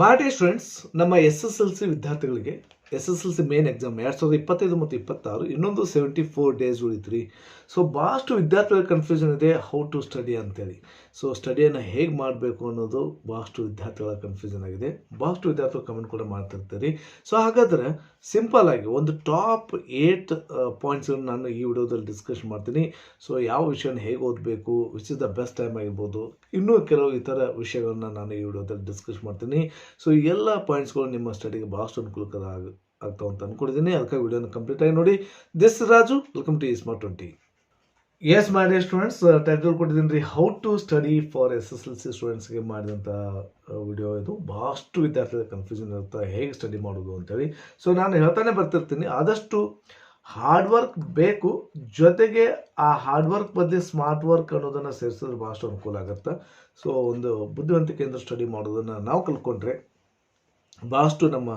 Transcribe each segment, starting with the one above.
ಮಾಡಿ ಸ್ಟೂಡೆಂಟ್ಸ್, ನಮ್ಮ SSLC ವಿದ್ಯಾರ್ಥಿಗಳಿಗೆ SSLC ಮೇನ್ ಎಕ್ಸಾಮ್ 2025 ಮತ್ತು 26 ಇನ್ನೊಂದು 74 ಡೇಸ್ ಉಳಿತ್ರಿ. ಸೊ ಭಾಳಷ್ಟು ವಿದ್ಯಾರ್ಥಿಗಳ ಕನ್ಫ್ಯೂಷನ್ ಇದೆ ಹೌ ಟು ಸ್ಟಡಿ ಅಂತೇಳಿ. ಸೊ ಸ್ಟಡಿಯನ್ನು ಹೇಗೆ ಮಾಡಬೇಕು ಅನ್ನೋದು ಭಾಳಷ್ಟು ವಿದ್ಯಾರ್ಥಿಗಳ ಕನ್ಫ್ಯೂಷನ್ ಆಗಿದೆ. ಭಾಳಷ್ಟು ವಿದ್ಯಾರ್ಥಿಗಳು ಕಮೆಂಟ್ ಕೂಡ ಮಾಡ್ತಿರ್ತಾರೆ. ಸೊ ಹಾಗಾದರೆ ಸಿಂಪಲ್ ಆಗಿ ಒಂದು ಟಾಪ್ 8 ಪಾಯಿಂಟ್ಸ್ಗಳನ್ನು ನಾನು ಈ ವಿಡಿಯೋದಲ್ಲಿ ಡಿಸ್ಕಸ್ ಮಾಡ್ತೀನಿ. ಸೊ ಯಾವ ವಿಷಯನ ಹೇಗೆ ಓದಬೇಕು, which is the best time ಆಗಿರ್ಬೋದು, ಇನ್ನೂ ಕೆಲವು ಇತರ ವಿಷಯಗಳನ್ನ ನಾನು ಈ ವಿಡಿಯೋದಲ್ಲಿ ಡಿಸ್ಕಸ್ ಮಾಡ್ತೀನಿ. ಸೊ ಈ ಎಲ್ಲ ಪಾಯಿಂಟ್ಸ್ಗಳು ನಿಮ್ಮ ಸ್ಟಡಿಗೆ ಭಾಳಷ್ಟು ಅನುಕೂಲಕರ ಆಗ್ತಾವೆ ಅಂತ ಅಂದ್ಕೊಂಡಿದ್ದೀನಿ. ಅದಕ್ಕೆ ವಿಡಿಯೋನ ಕಂಪ್ಲೀಟ್ ಆಗಿ ನೋಡಿ. This Raju, welcome to smart 20. Yes my dear students, title ಕೊಟ್ಟಿದ್ದೀನಿ ರೀ, how to study for SSLC ಸ್ಟೂಡೆಂಟ್ಸ್ಗೆ ಮಾಡಿದಂಥ ವಿಡಿಯೋ ಇದು. ಭಾಳಷ್ಟು ವಿದ್ಯಾರ್ಥಿಗಳ ಕನ್ಫ್ಯೂಷನ್ ಇರುತ್ತೆ ಹೇಗೆ ಸ್ಟಡಿ ಮಾಡೋದು ಅಂತೇಳಿ. ಸೊ ನಾನು ಹೇಳ್ತಾನೆ ಬರ್ತಿರ್ತೀನಿ, ಆದಷ್ಟು ಹಾರ್ಡ್ ವರ್ಕ್ ಬೇಕು, ಜೊತೆಗೆ ಆ ಹಾರ್ಡ್ ವರ್ಕ್ ಬದಲಿ ಸ್ಮಾರ್ಟ್ ವರ್ಕ್ ಅನ್ನೋದನ್ನು ಸೇರಿಸಿದ್ರೆ ಭಾಳಷ್ಟು ಅನುಕೂಲ ಆಗುತ್ತೆ. ಸೊ ಒಂದು ಬುದ್ಧಿವಂತಿಕೆಯಿಂದ ಸ್ಟಡಿ ಮಾಡೋದನ್ನು ನಾವು ಕಲ್ತ್ಕೊಂಡ್ರೆ ಭಾಳಷ್ಟು ನಮ್ಮ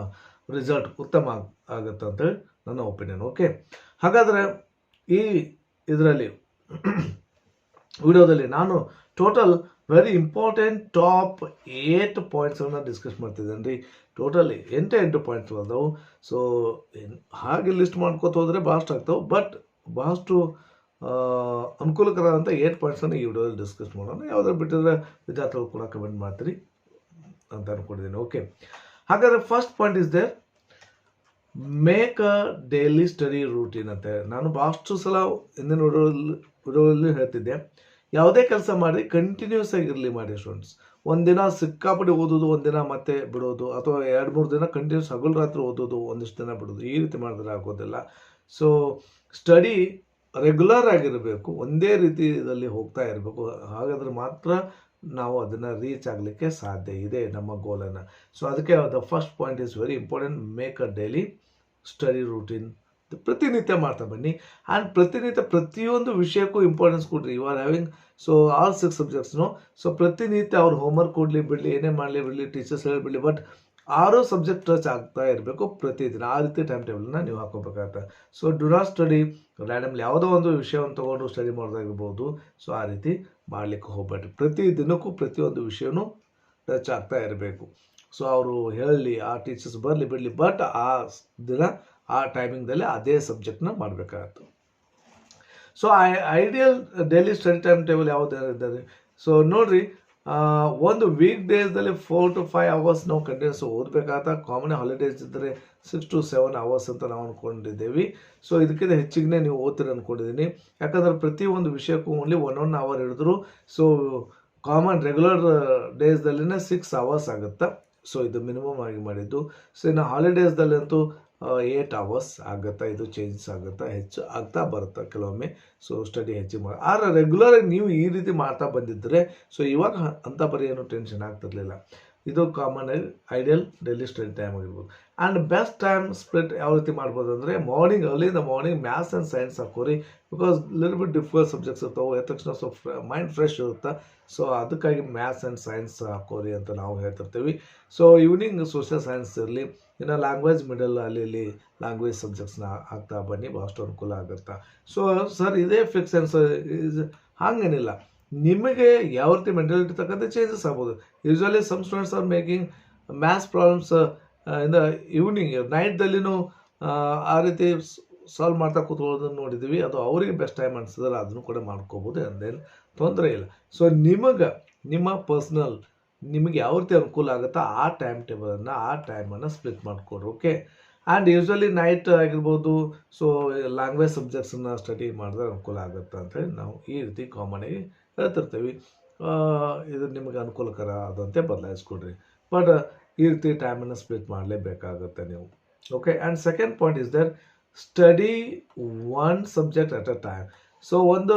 ರಿಸಲ್ಟ್ ಉತ್ತಮ ಆಗುತ್ತೆ ಅಂತೇಳಿ ನನ್ನ ಒಪಿನಿಯನ್. ಓಕೆ, ಹಾಗಾದರೆ ಈ ಇದರಲ್ಲಿ ವಿಡಿಯೋದಲ್ಲಿ ನಾನು ಟೋಟಲ್ ವೆರಿ ಇಂಪಾರ್ಟೆಂಟ್ ಟಾಪ್ 8 ಪಾಯಿಂಟ್ಸನ್ನು ಡಿಸ್ಕಸ್ ಮಾಡ್ತಿದ್ದೇನೆ ರೀ. ಟೋಟಲಿ 8 ಪಾಯಿಂಟ್ಸ್ ಅದಾವೆ. ಸೊ ಹಾಗೆ ಲಿಸ್ಟ್ ಮಾಡ್ಕೋತ ಹೋದರೆ ಭಾಳಷ್ಟು ಆಗ್ತಾವೆ, ಬಟ್ ಭಾಳಷ್ಟು ಅನುಕೂಲಕರ ಅಂತ 8 ಪಾಯಿಂಟ್ಸನ್ನು ಈ ವಿಡಿಯೋದಲ್ಲಿ ಡಿಸ್ಕಸ್ ಮಾಡೋಣ. ಯಾವುದಾದ್ರು ಬಿಟ್ಟಿದ್ರೆ ವಿದ್ಯಾರ್ಥಿಗಳು ಕೂಡ ಕಮೆಂಟ್ ಮಾಡ್ತೀರಿ ಅಂತ ಅಂದ್ಕೊಂಡಿದ್ದೀನಿ. ಓಕೆ, ಹಾಗಾದರೆ first point is there, make a daily study routine ಅಂತ. ನಾನು ಭಾಳಷ್ಟು ಸಲ ಹಿಂದಿನ ವಿಡಿಯೋದಲ್ಲಿ ಹೇಳ್ತಿದ್ದೆ, ಯಾವುದೇ ಕೆಲಸ ಮಾಡಿ ಕಂಟಿನ್ಯೂಸ್ ಆಗಿರಲಿ ಮಾಡಿ ಸ್ಟೂಡೆಂಟ್ಸ್. ಒಂದಿನ ಸಿಕ್ಕಾಪಡಿ ಓದೋದು, ಒಂದಿನ ಮತ್ತೆ ಬಿಡೋದು, ಅಥವಾ 2-3 ದಿನ ಕಂಟಿನ್ಯೂಸ್ ಹಗಲು ರಾತ್ರಿ ಓದೋದು, ಒಂದಿಷ್ಟು ದಿನ ಬಿಡೋದು, ಈ ರೀತಿ ಮಾಡಿದ್ರೆ ಆಗೋದಿಲ್ಲ. ಸೊ ಸ್ಟಡಿ ರೆಗ್ಯುಲರ್ ಆಗಿರಬೇಕು, ಒಂದೇ ರೀತಿಯಲ್ಲಿ ಹೋಗ್ತಾ ಇರಬೇಕು. ಹಾಗಾದ್ರೆ ಮಾತ್ರ ನಾವು ಅದನ್ನು ರೀಚ್ ಆಗಲಿಕ್ಕೆ ಸಾಧ್ಯ ಇದೆ, ನಮ್ಮ ಗೋಲನ್ನು. ಸೊ ಅದಕ್ಕೆ the first point is very important, make a daily study routine. ಪ್ರತಿನಿತ್ಯ ಮಾಡ್ತಾ ಬನ್ನಿ. ಆ್ಯಂಡ್ ಪ್ರತಿನಿತ್ಯ ಪ್ರತಿಯೊಂದು ವಿಷಯಕ್ಕೂ ಇಂಪಾರ್ಟೆನ್ಸ್ ಕೊಡ್ರಿ. You are having so all 6 ಸಬ್ಜೆಕ್ಟ್ಸ್ನು. ಸೊ ಪ್ರತಿನಿತ್ಯ ಅವ್ರು ಹೋಮ್ವರ್ಕ್ ಕೊಡಲಿ ಬಿಡಲಿ, ಏನೇ ಮಾಡಲಿ ಬಿಡಲಿ, ಟೀಚರ್ಸ್ ಹೇಳಿಬಿಡಲಿ, ಬಟ್ 6 ಸಬ್ಜೆಕ್ಟ್ ಟಚ್ ಆಗ್ತಾ ಇರಬೇಕು ಪ್ರತಿದಿನ. ಆ ರೀತಿ ಟೈಮ್ ಟೇಬಲ್ನ ನೀವು ಹಾಕೋಬೇಕಾಗತ್ತೆ. So do not study randomly ಯಾವುದೋ ಒಂದು ವಿಷಯವನ್ನು ತೊಗೊಂಡು ಸ್ಟಡಿ ಮಾಡೋದಾಗಿರ್ಬೋದು. ಸೊ ಆ ರೀತಿ ಮಾಡಲಿಕ್ಕೆ ಹೋಗ್ಬೇಡ್ರಿ. ಪ್ರತಿದಿನಕ್ಕೂ ಪ್ರತಿಯೊಂದು ವಿಷಯನೂ ಟಚ್ ಆಗ್ತಾ ಇರಬೇಕು. ಸೊ ಅವರು ಹೇಳಲಿ, ಆ ಟೀಚರ್ಸ್ ಬರಲಿ ಬಿಡಲಿ, ಬಟ್ ಆ ದಿನ ಆ ಟೈಮಿಂಗ್ದಲ್ಲಿ ಅದೇ ಸಬ್ಜೆಕ್ಟ್ನ ಮಾಡಬೇಕಾಗತ್ತೆ. So ideal daily study time table ಯಾವುದು ಇದ್ದಾರೆ? ಸೊ ನೋಡಿರಿ, ಒಂದು ವೀಕ್ ಡೇಸ್ದಲ್ಲಿ 4 to 5 hours ನಾವು ಕಂಟಿನ್ಯೂಸ್ ಓದಬೇಕಾಗತ್ತೆ. ಕಾಮನ್ ಹಾಲಿಡೇಸ್ ಇದ್ದರೆ 6 to 7 hours ಅಂತ ನಾವು ಅಂದ್ಕೊಂಡಿದ್ದೇವೆ. ಸೊ ಇದಕ್ಕಿಂತ ಹೆಚ್ಚಿಗೆ ನೀವು ಓದ್ತೀರಿ ಅಂದ್ಕೊಂಡಿದ್ದೀನಿ. ಯಾಕಂದ್ರೆ ಪ್ರತಿಯೊಂದು ವಿಷಯಕ್ಕೂ ಓನ್ಲಿ 1 hour ಹಿಡಿದ್ರು. ಸೊ ಕಾಮನ್ ರೆಗ್ಯುಲರ್ ಡೇಸ್ದಲ್ಲಿನೇ 6 hours ಆಗುತ್ತೆ. ಸೊ ಇದು ಮಿನಿಮಮ್ ಆಗಿ ಮಾಡಿದ್ದು. ಸೊ ಇನ್ನು ಹಾಲಿಡೇಸ್ದಲ್ಲಂತೂ 8 hours ಆಗುತ್ತೆ. ಇದು ಚೇಂಜಸ್ ಆಗುತ್ತೆ, ಹೆಚ್ಚು ಆಗ್ತಾ ಬರುತ್ತೆ ಕೆಲವೊಮ್ಮೆ. ಸೊ ಸ್ಟಡಿ ಹೆಚ್ಚಿಗೆ ಮಾಡಿ ಆದರೆ ರೆಗ್ಯುಲರಾಗಿ ನೀವು ಈ ರೀತಿ ಮಾಡ್ತಾ ಬಂದಿದ್ದರೆ, ಸೊ ಇವಾಗ ಅಂಥ ಪರಿ ಏನು ಟೆನ್ಷನ್ ಆಗ್ತಿರ್ಲಿಲ್ಲ. ಇದು ಕಾಮನ್ ಆಗಿ ಐಡಿಯಲ್ ಡೈಲಿ ಸ್ಟಡಿ ಟೈಮ್ ಆಗಿರ್ಬೋದು. ಆ್ಯಂಡ್ ಬೆಸ್ಟ್ ಟೈಮ್ ಸ್ಪ್ಲಿಟ್ ಯಾವ ರೀತಿ ಮಾಡ್ಬೋದು ಅಂದರೆ, morning early in the morning maths and science ಹಾಕೋರಿ. Because little bit difficult subjects ಇರ್ತಾವೆ, ಎದ್ದ ತಕ್ಷಣ ಸ್ವಲ್ಪ ಮೈಂಡ್ ಫ್ರೆಶ್ ಇರುತ್ತೆ. ಸೊ ಅದಕ್ಕಾಗಿ ಮ್ಯಾಥ್ಸ್ ಆ್ಯಂಡ್ ಸೈನ್ಸ್ ಹಾಕೋರಿ ಅಂತ ನಾವು ಹೇಳ್ತಿರ್ತೀವಿ. ಸೊ ಈವ್ನಿಂಗ್ ಸೋಷಿಯಲ್ ಸೈನ್ಸ್ ಇರಲಿ, ಇನ್ನು ಲ್ಯಾಂಗ್ವೇಜ್ ಮಿಡಲ್ ಅಲ್ಲಿ ಇಲ್ಲಿ ಲ್ಯಾಂಗ್ವೇಜ್ ಸಬ್ಜೆಕ್ಟ್ಸ್ನ ಹಾಕ್ತಾ ಬನ್ನಿ, ಭಾಳಷ್ಟು ಅನುಕೂಲ ಆಗುತ್ತೆ. ಸೊ ಸರ್ ಇದೇ ಫಿಕ್ಸ್ ಆನ್ಸರ್ ಹಾಗೇನಿಲ್ಲ, ನಿಮಗೆ ಯಾವ ರೀತಿ ಮೆಂಟಾಲಿಟಿ ತಕ್ಕಂತೆ ಚೇಂಜಸ್ ಆಗ್ಬೋದು. Usually some students are making maths problems in the evening, ನೈಟ್ದಲ್ಲಿನೂ ಆ ರೀತಿ ಸಾಲ್ವ್ ಮಾಡ್ತಾ ಕೂತ್ಕೊಳ್ಳೋದನ್ನು ನೋಡಿದ್ದೀವಿ. ಅದು ಅವರಿಗೆ ಬೆಸ್ಟ್ ಟೈಮ್ ಅನಿಸಿದ್ರೆ ಅದನ್ನು ಕೂಡ ಮಾಡ್ಕೋಬೋದು, ಅಂದೇನು ತೊಂದರೆ ಇಲ್ಲ. ಸೊ ನಿಮಗೆ ನಿಮ್ಮ ಪರ್ಸ್ನಲ್ ನಿಮಗೆ ಯಾವ ರೀತಿ ಅನುಕೂಲ ಆಗುತ್ತೋ ಆ ಟೈಮ್ ಟೇಬಲನ್ನು, ಆ ಟೈಮನ್ನು ಸ್ಪ್ಲಿಟ್ ಮಾಡಿಕೊಡ್ರಿ. ಓಕೆ, ಆ್ಯಂಡ್ ಯೂಶ್ವಲಿ ನೈಟ್ ಆಗಿರ್ಬೋದು. ಸೊ ಲ್ಯಾಂಗ್ವೇಜ್ ಸಬ್ಜೆಕ್ಟ್ಸನ್ನು ಸ್ಟಡಿ ಮಾಡಿದ್ರೆ ಅನುಕೂಲ ಆಗುತ್ತೆ ಅಂತೇಳಿ ನಾವು ಈ ರೀತಿ ಕಾಮನಾಗಿ ಹೇಳ್ತಿರ್ತೀವಿ. ಇದು ನಿಮಗೆ ಅನುಕೂಲಕರ ಆದಂತೆ ಬದಲಾಯಿಸ್ಕೊಡ್ರಿ, ಬಟ್ ಈ ರೀತಿ ಟೈಮನ್ನು ಸ್ಪ್ಲಿಟ್ ಮಾಡಲೇಬೇಕಾಗುತ್ತೆ ನೀವು. Okay, and second point is there, study 1 subject at a time. So ಒಂದು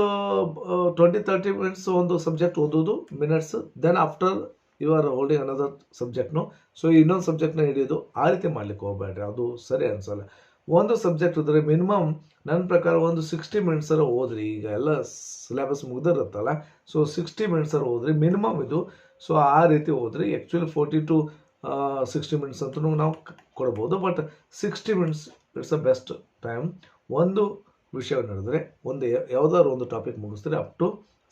20-30 minutes ಒಂದು ಸಬ್ಜೆಕ್ಟ್ ಓದೋದು minutes, then after you are holding another ಸಬ್ಜೆಕ್ಟ್ನು. ಸೊ ಇನ್ನೊಂದು ಸಬ್ಜೆಕ್ಟ್ನ ಹಿಡಿಯೋದು, ಆ ರೀತಿ ಮಾಡ್ಲಿಕ್ಕೆ ಹೋಗಬೇಡ್ರಿ, ಅದು ಸರಿ ಅನಿಸಲ್ಲ. ಒಂದು ಸಬ್ಜೆಕ್ಟ್ ಇದ್ದರೆ ಮಿನಿಮಮ್ ನನ್ನ ಪ್ರಕಾರ ಒಂದು 60 minutes ಓದ್ರಿ. ಈಗ ಎಲ್ಲ ಸಿಲೆಬಸ್ ಮುಗ್ದಿರುತ್ತಲ್ಲ, ಸೊ 60 minutes ಓದ್ರಿ ಮಿನಿಮಮ್ ಇದು. ಸೊ ಆ ರೀತಿ ಓದ್ರಿ. ಆ್ಯಕ್ಚುಲಿ 40 to 60 minutes ಅಂತಲೂ ನಾವು ಕೊಡ್ಬೋದು, but 60 minutes it's a best time. ಒಂದು ವಿಷಯವನ್ನು ಹಿಡಿದ್ರೆ, ಒಂದು ಯಾವುದಾದ್ರು ಒಂದು ಟಾಪಿಕ್ ಮುಗಿಸ್ತಾರೆ ಅಪ್ ಟು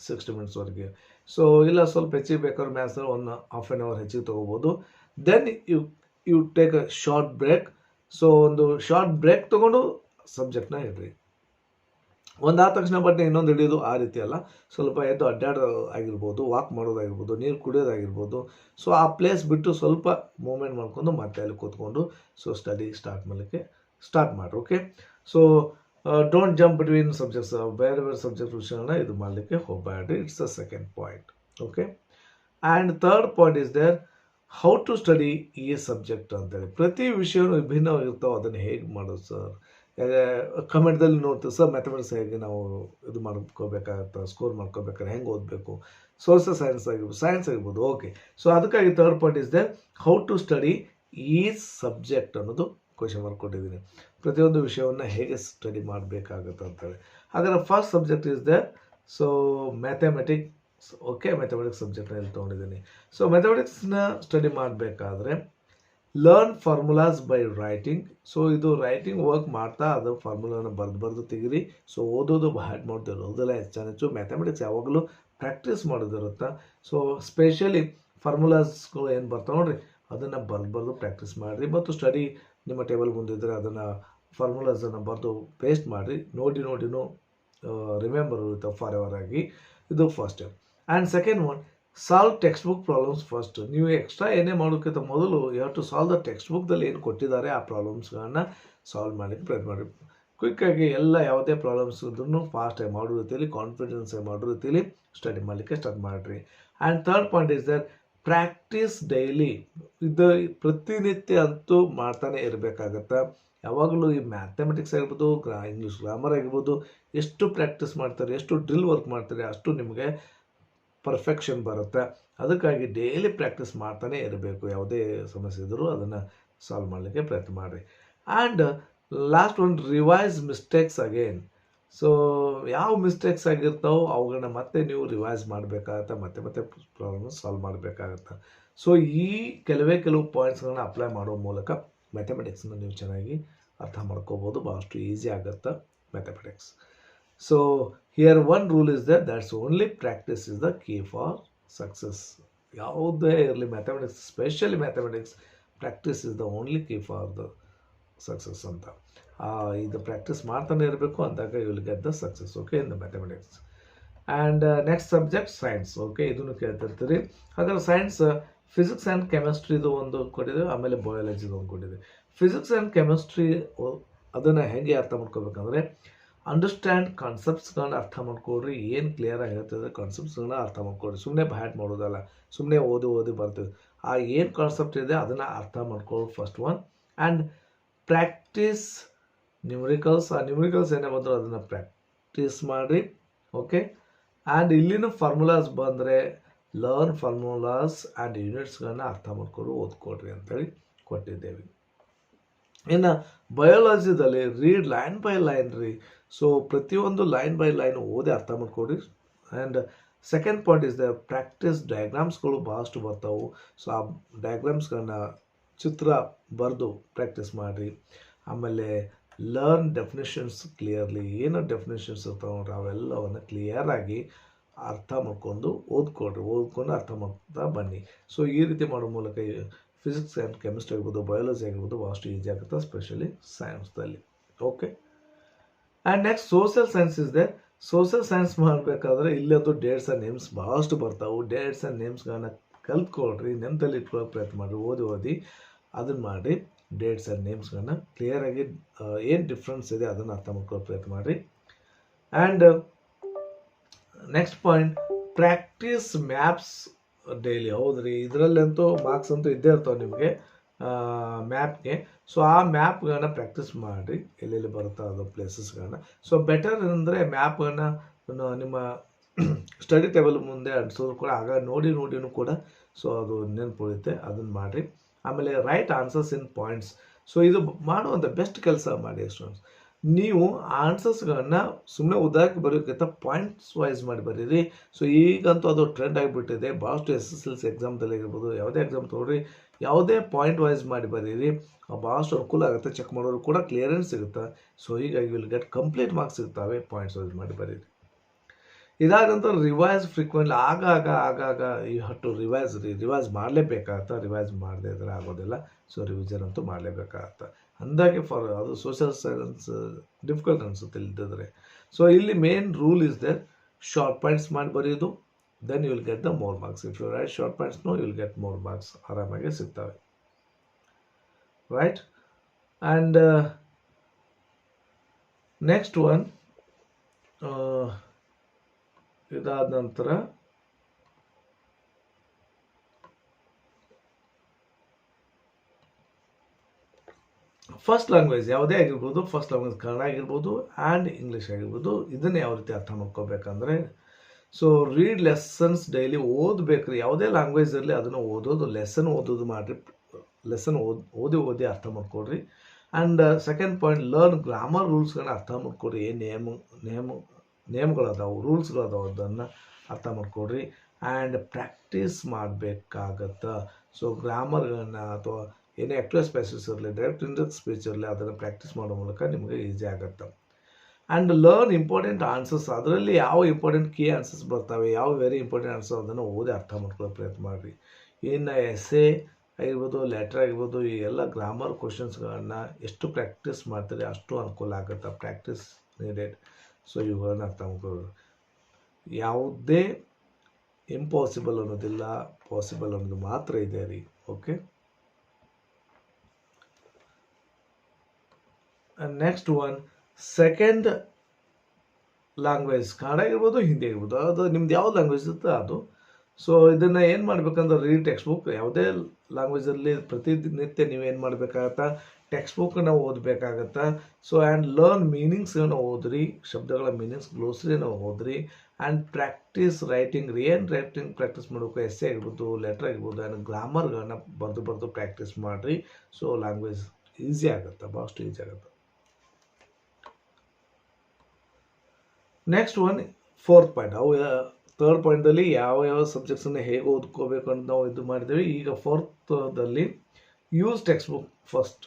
60 minutes ವರೆಗೆ. ಸೊ ಇಲ್ಲ ಸ್ವಲ್ಪ ಹೆಚ್ಚಿಗೆ ಬೇಕಾದ್ರೆ ಮ್ಯಾಥ್ಸ್ 1 half an hour ಹೆಚ್ಚಿಗೆ ತೊಗೋಬೋದು. Then you take a short break. So ಒಂದು ಶಾರ್ಟ್ ಬ್ರೇಕ್ ತೊಗೊಂಡು ಸಬ್ಜೆಕ್ಟ್ನ ಇಡ್ರಿ. ಒಂದಾದ ತಕ್ಷಣ ಬಟ್ ಇನ್ನೊಂದು ಹಿಡಿಯೋದು ಆ ರೀತಿ ಅಲ್ಲ. ಸ್ವಲ್ಪ ಎದ್ದು ಅಡ್ಡಾಡೋದು ಆಗಿರ್ಬೋದು, ವಾಕ್ ಮಾಡೋದಾಗಿರ್ಬೋದು, ನೀರು ಕುಡಿಯೋದಾಗಿರ್ಬೋದು. ಸೊ ಆ ಪ್ಲೇಸ್ ಬಿಟ್ಟು ಸ್ವಲ್ಪ ಮೂವ್ಮೆಂಟ್ ಮಾಡ್ಕೊಂಡು ಮತ್ತೆ ಅಲ್ಲಿ ಕೂತ್ಕೊಂಡು ಸೊ ಸ್ಟಡಿ ಸ್ಟಾರ್ಟ್ ಮಾಡಿರಿ. Okay. So don't jump between subjects. ಬೇರೆ ಬೇರೆ ಸಬ್ಜೆಕ್ಟ್ ವಿಷಯಗಳನ್ನ ಇದು ಮಾಡಲಿಕ್ಕೆ ಹೋಗಬೇಡ್ರಿ. It's the second point. Okay. And third point is there how to study ಈ ಸಬ್ಜೆಕ್ಟ್ ಅಂತೇಳಿ. ಪ್ರತಿ ವಿಷಯನೂ ವಿಭಿನ್ನವಾಗಿರ್ತಾವೆ. ಅದನ್ನು ಹೇಗೆ ಮಾಡೋದು ಸರ್? ಕಮೆಂಟ್ದಲ್ಲಿ ನೋಡ್ತೀವಿ ಸರ್, ಮ್ಯಾಥಮೆಟಿಕ್ಸ್ ಹೇಗೆ ನಾವು ಇದು ಮಾಡ್ಕೋಬೇಕಾಗತ್ತೆ, ಸ್ಕೋರ್ ಮಾಡ್ಕೋಬೇಕಾದ್ರೆ ಹೆಂಗೆ ಓದಬೇಕು, ಸೋಷಿಯಲ್ ಸೈನ್ಸ್ ಆಗಿರ್ಬೋದು. ಓಕೆ. ಸೊ ಅದಕ್ಕಾಗಿ third point is the how to study ಈ ಸಬ್ಜೆಕ್ಟ್ ಅನ್ನೋದು ಕ್ವೆಶನ್ ಮಾರ್ಕ್ ಕೊಟ್ಟಿದ್ದೀನಿ. ಪ್ರತಿಯೊಂದು ವಿಷಯವನ್ನು ಹೇಗೆ ಸ್ಟಡಿ ಮಾಡಬೇಕಾಗತ್ತೆ ಅಂತೇಳಿ. ಹಾಗಾದ್ರೆ first subject is the so mathematics. Okay. Mathematics ಸಬ್ಜೆಕ್ಟ್ನ ಇಲ್ಲಿ ತೊಗೊಂಡಿದ್ದೀನಿ. ಸೊ ಮ್ಯಾಥಮೆಟಿಕ್ಸ್ನ ಸ್ಟಡಿ ಮಾಡಬೇಕಾದ್ರೆ learn formulas by writing. So ಇದು ರೈಟಿಂಗ್ ವರ್ಕ್ ಮಾಡ್ತಾ ಅದು ಫಾರ್ಮುಲಾನ ಬರೆದು ತೆಗೀರಿ. ಸೊ ಓದೋದು ಹ್ಯಾಡ್ ಮಾಡೋದಿರೋದಿಲ್ಲ. ಹೆಚ್ಚು ಮ್ಯಾಥಮೆಟಿಕ್ಸ್ ಯಾವಾಗಲೂ ಪ್ರಾಕ್ಟೀಸ್ ಮಾಡೋದಿರುತ್ತೆ. ಸೊ ಸ್ಪೆಷಲಿ ಫಾರ್ಮುಲಾಸ್ಗಳು ಏನು ಬರ್ತಾವೆ ನೋಡಿರಿ, ಅದನ್ನು ಬರೆದು ಪ್ರಾಕ್ಟೀಸ್ ಮಾಡಿರಿ. ಮತ್ತು ಸ್ಟಡಿ ನಿಮ್ಮ ಟೇಬಲ್ ಮುಂದಿದ್ದರೆ ಅದನ್ನು ಫಾರ್ಮುಲಾಸನ್ನು ಬರೆದು ಪೇಸ್ಟ್ ಮಾಡಿರಿ. ನೋಡಿನೂ ರಿಮೆಂಬರ್ ಇರುತ್ತೆ ಫಾರ್ ಎವರ್ ಆಗಿ. ಇದು first step. And second one, solve textbook problems first. ನೀವು ಎಕ್ಸ್ಟ್ರಾ ಏನೇ ಮಾಡೋಕ್ಕಿಂತ ಮೊದಲು you have to solve the ಟೆಕ್ಸ್ಟ್ ಬುಕ್ದಲ್ಲಿ ಏನು ಕೊಟ್ಟಿದ್ದಾರೆ ಆ ಪ್ರಾಬ್ಲಮ್ಸ್ಗಳನ್ನ ಸಾಲ್ವ್ ಮಾಡಲಿಕ್ಕೆ ಪ್ರಯತ್ನ ಮಾಡಿ. ಕ್ವಿಕ್ಕಾಗಿ ಯಾವುದೇ ಪ್ರಾಬ್ಲಮ್ಸ್ ಇದ್ರೂ ಫಾಸ್ಟಾಗಿ ಮಾಡೋ ರೀತಿಯಲ್ಲಿ, ಕಾನ್ಫಿಡೆನ್ಸಾಗಿ ಮಾಡೋ ರೀತಿಯಲ್ಲಿ ಸ್ಟಡಿ ಮಾಡಲಿಕ್ಕೆ ಸ್ಟಾರ್ಟ್ ಮಾಡಿರಿ. And third point is that practice daily. ಇದು ಪ್ರತಿನಿತ್ಯ ಅಂತೂ ಮಾಡ್ತಾನೆ ಇರಬೇಕಾಗತ್ತೆ. ಯಾವಾಗಲೂ ಈ ಮ್ಯಾಥಮೆಟಿಕ್ಸ್ ಆಗಿರ್ಬೋದು, ಇಂಗ್ಲೀಷ್ ಗ್ರಾಮರ್ ಆಗಿರ್ಬೋದು, ಎಷ್ಟು ಪ್ರಾಕ್ಟೀಸ್ ಮಾಡ್ತಾರೆ, ಎಷ್ಟು ಡ್ರಿಲ್ ವರ್ಕ್ ಮಾಡ್ತಾರೆ, ಅಷ್ಟು ನಿಮಗೆ ಪರ್ಫೆಕ್ಷನ್ ಬರುತ್ತೆ. ಅದಕ್ಕಾಗಿ ಡೈಲಿ ಪ್ರಾಕ್ಟೀಸ್ ಮಾಡ್ತಾನೆ ಇರಬೇಕು. ಯಾವುದೇ ಸಮಸ್ಯೆ ಇದ್ದರೂ ಅದನ್ನು ಸಾಲ್ವ್ ಮಾಡಲಿಕ್ಕೆ ಪ್ರಯತ್ನ ಮಾಡಿರಿ. And last one, revise mistakes again. So ಯಾವ ಮಿಸ್ಟೇಕ್ಸ್ ಆಗಿರ್ತಾವೋ ಅವುಗಳನ್ನ ಮತ್ತೆ ನೀವು ರಿವೈಸ್ ಮಾಡಬೇಕಾಗತ್ತೆ, ಮತ್ತೆ ಪ್ರಾಬ್ಲಮ್ ಸಾಲ್ವ್ ಮಾಡಬೇಕಾಗತ್ತೆ. ಸೊ ಈ ಕೆಲವು ಪಾಯಿಂಟ್ಸ್ಗಳನ್ನ ಅಪ್ಲೈ ಮಾಡೋ ಮೂಲಕ ಮ್ಯಾಥಮೆಟಿಕ್ಸ್ನ ನೀವು ಚೆನ್ನಾಗಿ ಅರ್ಥ ಮಾಡ್ಕೋಬೋದು. ಭಾಳಷ್ಟು ಈಸಿ ಆಗುತ್ತೆ mathematics. So here one rule is that's only practice is the key for success. ಯಾವುದೇ ಇರಲಿ mathematics, specially mathematics, practice is the only key for the success ಅಂತ. ಇದು ಪ್ರಾಕ್ಟೀಸ್ ಮಾಡ್ತಾನೆ ಇರಬೇಕು, ಅಂದಾಗ you will get the success. Okay, in the mathematics. And next subject science. Okay, ಇದನ್ನು ಕೇಳ್ತಿರ್ತೀರಿ. ಹಾಗಾದ್ರೆ ಸೈನ್ಸ್ ಫಿಸಿಕ್ಸ್ ಆ್ಯಂಡ್ ಕೆಮಿಸ್ಟ್ರಿದು ಒಂದು ಕೊಟ್ಟಿದ್ದೀವಿ, ಆಮೇಲೆ ಬಯಾಲಜಿದು ಒಂದು ಕೊಟ್ಟಿದ್ದೀವಿ. ಫಿಸಿಕ್ಸ್ ಆ್ಯಂಡ್ ಕೆಮಿಸ್ಟ್ರಿ ಅದನ್ನು ಹೇಗೆ ಅರ್ಥ ಮಾಡ್ಕೋಬೇಕಂದ್ರೆ, ಅಂಡರ್ಸ್ಟ್ಯಾಂಡ್ ಕಾನ್ಸೆಪ್ಟ್ಸ್ಗಳನ್ನ ಅರ್ಥ ಮಾಡ್ಕೊಡ್ರಿ. ಏನು ಕ್ಲಿಯರ್ ಆಗಿರ್ತದೆ ಕಾನ್ಸೆಪ್ಟ್ಸ್ಗಳನ್ನ ಅರ್ಥ ಮಾಡ್ಕೊಡ್ರಿ. ಸುಮ್ಮನೆ ಬ್ಯಾಟ್ ಮಾಡೋದಲ್ಲ, ಸುಮ್ಮನೆ ಓದಿ ಬರ್ತೀವಿ. ಆ ಏನು ಕಾನ್ಸೆಪ್ಟ್ ಇದೆ ಅದನ್ನು ಅರ್ಥ ಮಾಡ್ಕೊಳ್ಳಿ first one. And practice numericals. ಆ ನ್ಯೂಮರಿಕಲ್ಸ್ ಏನೇ ಬಂದರೂ ಅದನ್ನು ಪ್ರಾಕ್ಟೀಸ್ ಮಾಡಿರಿ. ಓಕೆ. ಆ್ಯಂಡ್ ಇಲ್ಲಿನ ಫಾರ್ಮುಲಾಸ್ ಬಂದರೆ ಲರ್ನ್ ಫಾರ್ಮುಲಾಸ್ ಆ್ಯಂಡ್ ಯೂನಿಟ್ಸ್ಗಳನ್ನ ಅರ್ಥ ಮಾಡ್ಕೊಂಡು ಓದ್ಕೊಡ್ರಿ ಅಂತೇಳಿ ಕೊಟ್ಟಿದ್ದೇವೆ. ಇನ್ನು ಬಯಾಲಜಿದಲ್ಲಿ ರೀಡ್ ಲೈನ್ ಬೈ ಲೈನ್ ರೀ. ಸೊ ಪ್ರತಿಯೊಂದು ಲೈನ್ ಬೈ ಲೈನ್ ಓದಿ ಅರ್ಥ ಮಾಡ್ಕೊಡ್ರಿ. And second point is the practice ಡಯಾಗ್ರಾಮ್ಸ್ಗಳು ಭಾಳಷ್ಟು ಬರ್ತಾವೆ. ಸೊ ಆ ಡಯಾಗ್ರಾಮ್ಸ್ಗಳನ್ನ ಚಿತ್ರ ಬರೆದು ಪ್ರಾಕ್ಟೀಸ್ ಮಾಡಿರಿ. ಆಮೇಲೆ ಲರ್ನ್ ಡೆಫಿನೇಷನ್ಸ್ ಕ್ಲಿಯರ್ಲಿ. ಏನು ಡೆಫಿನೇಷನ್ಸ್ ಇರ್ತಾವೆ ನೋಡ್ರಿ, ಅವೆಲ್ಲವನ್ನು ಕ್ಲಿಯರಾಗಿ ಅರ್ಥ ಮಾಡ್ಕೊಂಡು ಓದ್ಕೊಂಡು ಅರ್ಥ ಮಾಡ್ತಾ ಬನ್ನಿ. ಸೊ ಈ ರೀತಿ ಮಾಡೋ ಮೂಲಕ ಫಿಸಿಕ್ಸ್ ಆ್ಯಂಡ್ ಕೆಮಿಸ್ಟ್ರಿ ಆಗಿರ್ಬೋದು, ಬಯಾಲಜಿ ಆಗಿರ್ಬೋದು, ಭಾಳಷ್ಟು ಈಸಿ ಆಗುತ್ತೆ, ಸ್ಪೆಷಲಿ ಸೈನ್ಸ್ದಲ್ಲಿ. Okay. And next social science ಇದೆ. ಸೋಷಿಯಲ್ ಸೈನ್ಸ್ ಮಾಡಬೇಕಾದ್ರೆ ಇಲ್ಲಂತೂ ಡೇಟ್ಸ್ ಆ್ಯಂಡ್ ನೇಮ್ಸ್ ಭಾಳಷ್ಟು ಬರ್ತಾವೆ. ಡೇಟ್ಸ್ ಆ್ಯಂಡ್ ನೇಮ್ಸ್ಗಳನ್ನ ಕಲ್ತ್ಕೊಳ್ರಿ, ನೆನಪಲ್ಲಿ ಇಟ್ಕೊಳ್ಳೋಕೆ ಪ್ರಯತ್ನ ಮಾಡಿರಿ. ಓದಿ ಅದನ್ನು ಮಾಡಿರಿ. ಡೇಟ್ಸ್ ಆ್ಯಂಡ್ ನೇಮ್ಸ್ಗಳನ್ನ ಕ್ಲಿಯರಾಗಿ ಏನು ಡಿಫ್ರೆನ್ಸ್ ಇದೆ ಅದನ್ನು ಅರ್ಥ ಮಾಡ್ಕೊಳ್ಳೋ ಪ್ರಯತ್ನ ಮಾಡಿರಿ. And next point, practice maps daily. ಹೌದ್ರಿ, ಇದರಲ್ಲಂತೂ ಮಾರ್ಕ್ಸ್ ಅಂತೂ ಇದ್ದೇ ಇರ್ತಾವೆ ನಿಮಗೆ ಮ್ಯಾಪ್ಗೆ. ಸೊ ಆ ಮ್ಯಾಪ್ಗಳನ್ನ ಪ್ರಾಕ್ಟೀಸ್ ಮಾಡಿರಿ, ಎಲ್ಲೆಲ್ಲಿ ಬರುತ್ತೋ ಅದು ಪ್ಲೇಸಸ್ಗಳನ್ನ. ಸೊ ಬೆಟರ್ ಅಂದರೆ ಮ್ಯಾಪ್ಗಳನ್ನ ನಿಮ್ಮ ಸ್ಟಡಿ ಟೇಬಲ್ ಮುಂದೆ ಅಂಟಿಸೋದು ಕೂಡ, ಆಗ ನೋಡಿನೂ ಕೂಡ ಸೊ ಅದು ನೆನಪು ಉಳಿಯುತ್ತೆ. ಅದನ್ನು ಮಾಡಿರಿ. ಆಮೇಲೆ ರೈಟ್ ಆನ್ಸರ್ಸ್ ಇನ್ ಪಾಯಿಂಟ್ಸ್. ಸೊ ಇದು ಮಾಡುವಂಥ ಬೆಸ್ಟ್ ಕೆಲಸ ಮಾಡಿ ಸ್ಟೂಡೆಂಟ್ಸ್. ನೀವು ಆನ್ಸರ್ಸ್ಗಳನ್ನ ಸುಮ್ಮನೆ ಉದಾಹರಣೆ ಬರೋಕ್ಕಿಂತ ಪಾಯಿಂಟ್ಸ್ ವೈಸ್ ಮಾಡಿ ಬರೀರಿ. ಸೊ ಈಗಂತೂ ಅದು ಟ್ರೆಂಡ್ ಆಗಿಬಿಟ್ಟಿದೆ. ಭಾಳಷ್ಟು SSLC ಎಕ್ಸಾಮ್ದಲ್ಲಿ ಆಗಿರ್ಬೋದು, ಯಾವುದೇ ಎಕ್ಸಾಮ್ ತೊಗೊಳ್ರಿ, ಯಾವುದೇ ಪಾಯಿಂಟ್ ವೈಸ್ ಮಾಡಿ ಬರೀರಿ. ಭಾಳಷ್ಟು ಅನುಕೂಲ ಆಗುತ್ತೆ. ಚೆಕ್ ಮಾಡೋರು ಕೂಡ ಕ್ಲಿಯರೆನ್ಸ್ ಸಿಗುತ್ತೆ. ಸೊ ಹೀಗಾಗಿ ವಿಲ್ ಗೆಟ್ ಕಂಪ್ಲೀಟ್ ಮಾರ್ಕ್ಸ್ ಸಿಗ್ತವೆ ಪಾಯಿಂಟ್ಸ್ ವೈಸ್ ಮಾಡಿ ಬರೀರಿ. ಇದಾದ ನಂತರ ರಿವೈಸ್ ಫ್ರೀಕ್ವೆಂಟ್ಲಿ ಆಗಾಗ ಯು ಹ್ಯಾವ್ ಟು ರಿವೈಸ್ ಮಾಡಲೇಬೇಕಾಗತ್ತೆ. ರಿವೈಸ್ ಮಾಡದೇ ಇದ್ರೆ ಆಗೋದಿಲ್ಲ. ಸೊ ರಿವಿಷನ್ ಅಂತೂ ಮಾಡಲೇಬೇಕಾಗತ್ತೆ. ಅಂದಾಗೆ ಅದು ಸೋಷಿಯಲ್ ಸೈನ್ಸ್ ಡಿಫಿಕಲ್ಟ್ ಅನಿಸುತ್ತೆ ಇಲ್ದಿದ್ರೆ. ಸೊ ಇಲ್ಲಿ main rule is there, short points ಮಾಡಿ ಬರೆಯೋದು, then you will get the more marks. If you write short points you will get more marks, ಆರಾಮಾಗಿ ಸಿಗ್ತವೆ, ರೈಟ್. ಆ್ಯಂಡ್ ನೆಕ್ಸ್ಟ್ ಒನ್, ಇದಾದ ನಂತರ first language ಯಾವುದೇ ಆಗಿರ್ಬೋದು, ಫಸ್ಟ್ ಲ್ಯಾಂಗ್ವೇಜ್ ಕನ್ನಡ ಆಗಿರ್ಬೋದು and English ಆಗಿರ್ಬೋದು, ಇದನ್ನು ಯಾವ ರೀತಿ ಅರ್ಥ ಮಾಡ್ಕೋಬೇಕಂದ್ರೆ, ಸೊ ರೀಡ್ ಲೆಸನ್ಸ್ ಡೈಲಿ ಓದಬೇಕ್ರಿ. ಯಾವುದೇ ಲ್ಯಾಂಗ್ವೇಜ್ ಇರಲಿ ಅದನ್ನು ಲೆಸನ್ ಓದೋದು ಮಾಡಿರಿ. ಲೆಸನ್ ಓದಿ ಅರ್ಥ ಮಾಡ್ಕೊಡ್ರಿ. And second point, learn grammar ರೂಲ್ಸ್ಗಳನ್ನ ಅರ್ಥ ಮಾಡ್ಕೊಡ್ರಿ. ಏನು ನೇಮ್ಗಳದಾವು, ರೂಲ್ಸ್ಗಳದಾವು, ಅದನ್ನು ಅರ್ಥ ಮಾಡ್ಕೊಡ್ರಿ. ಆ್ಯಂಡ್ ಪ್ರಾಕ್ಟೀಸ್ ಮಾಡಬೇಕಾಗತ್ತೆ. ಸೊ ಗ್ರಾಮರ್ಗಳನ್ನ ಅಥವಾ ಏನೇ ಆ್ಯಕ್ಟಿವ್ ಸ್ಪೆಸಿಸ್ ಇರಲಿ, ಡೈರೆಕ್ಟ್ ಇಂಡೈರೆಕ್ಟ್ ಸ್ಪೀಚ್ ಇರಲಿ, ಅದನ್ನು ಪ್ರಾಕ್ಟೀಸ್ ಮಾಡೋ ಮೂಲಕ ನಿಮಗೆ ಈಸಿ ಆಗುತ್ತೆ. And learn important answers. ಅದರಲ್ಲಿ ಯಾವ ಇಂಪಾರ್ಟೆಂಟ್ ಕೀ ಆನ್ಸರ್ಸ್ ಬರ್ತವೆ, ಯಾವ ವೆರಿ ಇಂಪಾರ್ಟೆಂಟ್ ಆನ್ಸರ್, ಅದನ್ನು ಓದಿ ಅರ್ಥ ಮಾಡ್ಕೊಳ್ಳೋ ಪ್ರಯತ್ನ ಮಾಡಿರಿ. ಇನ್ನು ಎಸ್ಸೆ ಆಗಿರ್ಬೋದು, ಲೆಟರ್ ಆಗಿರ್ಬೋದು, ಈ ಎಲ್ಲ ಗ್ರಾಮರ್ ಕ್ವಶನ್ಸ್ಗಳನ್ನು ಎಷ್ಟು ಪ್ರಾಕ್ಟೀಸ್ ಮಾಡ್ತೀರಿ ಅಷ್ಟು ಅನುಕೂಲ ಆಗುತ್ತೆ. Practice needed. ಸೊ ಇವುಗಳನ್ನ ಅರ್ಥ ಮಾಡ್ಕೊಳ್ಳೋದು. ಯಾವುದೇ ಇಂಪಾಸಿಬಲ್ ಅನ್ನೋದಿಲ್ಲ, ಪಾಸಿಬಲ್ ಅನ್ನೋದು ಮಾತ್ರ ಇದೆ ರೀ. Okay. Next one, second language Kannada ಆಗಿರ್ಬೋದು, ಹಿಂದಿ ಆಗಿರ್ಬೋದು, ಅದು ನಿಮ್ದು ಯಾವ್ದು ಲ್ಯಾಂಗ್ವೇಜ್ ಇರುತ್ತೆ ಅದು. ಸೊ ಇದನ್ನು ಏನು ಮಾಡ್ಬೇಕಂದ್ರೆ, ರೀಡ್ ಟೆಕ್ಸ್ಟ್ ಬುಕ್. ಯಾವುದೇ ಲ್ಯಾಂಗ್ವೇಜಲ್ಲಿ ಪ್ರತಿನಿತ್ಯ ನೀವೇನು ಮಾಡಬೇಕಾಗತ್ತಾ, ಟೆಕ್ಸ್ಟ್ ಬುಕ್ಕನ್ನು ಓದಬೇಕಾಗತ್ತೆ. ಸೊ ಆ್ಯಂಡ್ ಲರ್ನ್ ಮೀನಿಂಗ್ಸ್ಗಳನ್ನ ಓದ್ರಿ, ಶಬ್ದಗಳ ಮೀನಿಂಗ್ಸ್, ಗ್ಲೋಸರಿನ ಓದ್ರಿ. And practice writing. ಏನು ರೈಟಿಂಗ್ ಪ್ರಾಕ್ಟೀಸ್ ಮಾಡಬೇಕು, ಎಸ್ಸೆ ಆಗಿರ್ಬೋದು, ಲೆಟರ್ ಆಗಿರ್ಬೋದು, ಆ್ಯಂಡ್ ಗ್ರಾಮರ್ಗಳನ್ನ ಬರೆದು ಪ್ರಾಕ್ಟೀಸ್ ಮಾಡಿರಿ. ಸೊ ಲ್ಯಾಂಗ್ವೇಜ್ ಈಸಿ ಆಗುತ್ತೆ, ಭಾಳಷ್ಟು ಈಸಿ ಆಗುತ್ತೆ. Next one, fourth point. Third ಪಾಯಿಂಟಲ್ಲಿ ಯಾವ ಸಬ್ಜೆಕ್ಟ್ಸನ್ನು ಹೇಗೆ ಓದ್ಕೋಬೇಕು ಅಂತ ನಾವು ಇದು ಮಾಡಿದ್ದೀವಿ. ಈಗ ಫೋರ್ತದಲ್ಲಿ use textbook first.